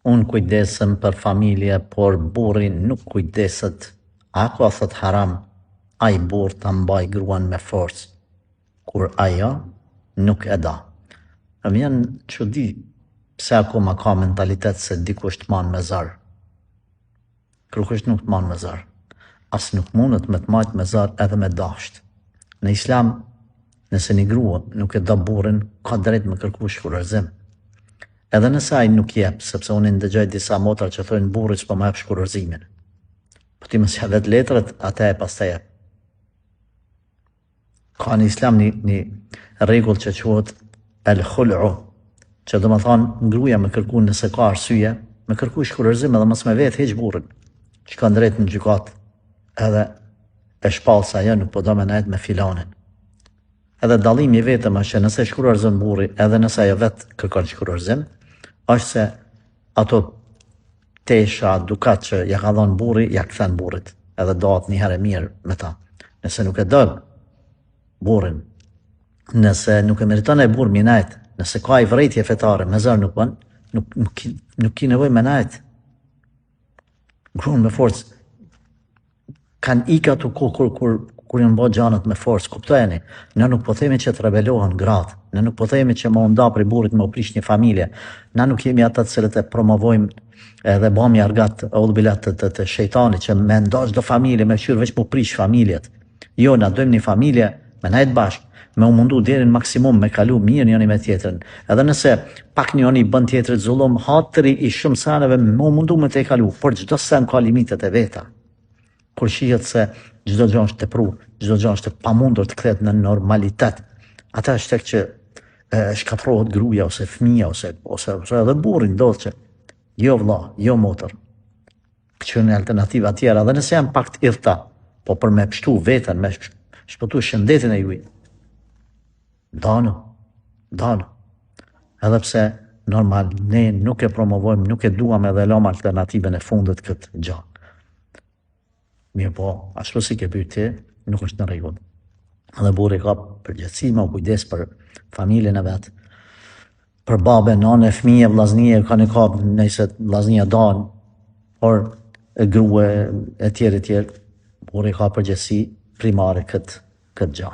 unë kujdesem për familje, por burri nuk kujdeset. A ka thot haram, ai burr ta mbaj gruan me forcë, kur ajo nuk e da. Më vjen çudi pse akoma ka mentalitet se dikush të man me zar. Kërkush nuk të man me zar. As nuk mundet me të majt me zar edhe me dasht. Në islam, nëse një grua nuk e da burrin, ka drejt me kërku shkurorzim. Edhe nëse ai nuk jep, sepse unë ndëgjoj disa motra që thojnë burri s'po më jep shkurorzimin. Po ti mos ja vet letrët, atë e pastaj jep. Ka në islam një rregull që quhet el-khul'u, që do të thonë gruaja me kërku nëse ka arsye, me kërku shkurorzim edhe mos me vet heq burrin. Shkon drejt në gjykat, edhe e shpall se ajo nuk po do me nejt me filanin. Edhe dallimi vetëm është që nëse shkurorzon burri, edhe nëse ajo vet kërkon shkurorzim, është se ato tesha, dukat që ja ka dhënë burri, ja kthen burrit, edhe dohet një herë mirë me ta. Nëse nuk e don burrin, nëse nuk e meriton ai burr mi nejt, nëse ka ai vërejtje fetare, me zër nuk bën, nuk ki nevojë me nejt. Gruan me forcë kanë ikë ato kur janë bë gjanat me forcë, kuptojeni? Ne nuk po themi që të rebelohen gratë, ne nuk po themi që më nda prej burrit me u prish një familje, ne nuk jemi ata të cilët e promovojmë edhe bëmi argat udhbilat të shejtanit që me nda çdo familje, me qyr veç mu prish familjet. Jo, na dojmë një familje me nejt bashkë, me u mundu deri në maksimum me kalu mirë njëri me tjetrën. Edhe nëse pak njëri bën tjetrit zullum, hatri i shumë saneve me u mundu me te kalu, por çdo sen ka limitet e veta. Kur shihet se çdo gjë është tepru, çdo gjë është pamundur të kthehet në normalitet, atë është tek që shkatërrohet gruaja ose fëmia ose edhe burri ndodh që jo vëlla, jo motër. Këçën alternativa tjera, dhe nëse janë pak të idhta, po për me pështu veten, me shpëtu shëndetin e juaj. Dano. Edhe pse normal ne nuk e promovojmë, nuk e duam edhe lëm alternativën e fundit këtë gjë. Mirë po, ashtu si ke pyet ti, nuk është në rregull. Edhe burri ka përgjegjësi me kujdes për familjen e vet. Për babën, nënën, fëmijë, vllaznie, kanë kap nëse vllaznia dan, por grua e tjerë, burri ka përgjegjësi primare këtë gjë.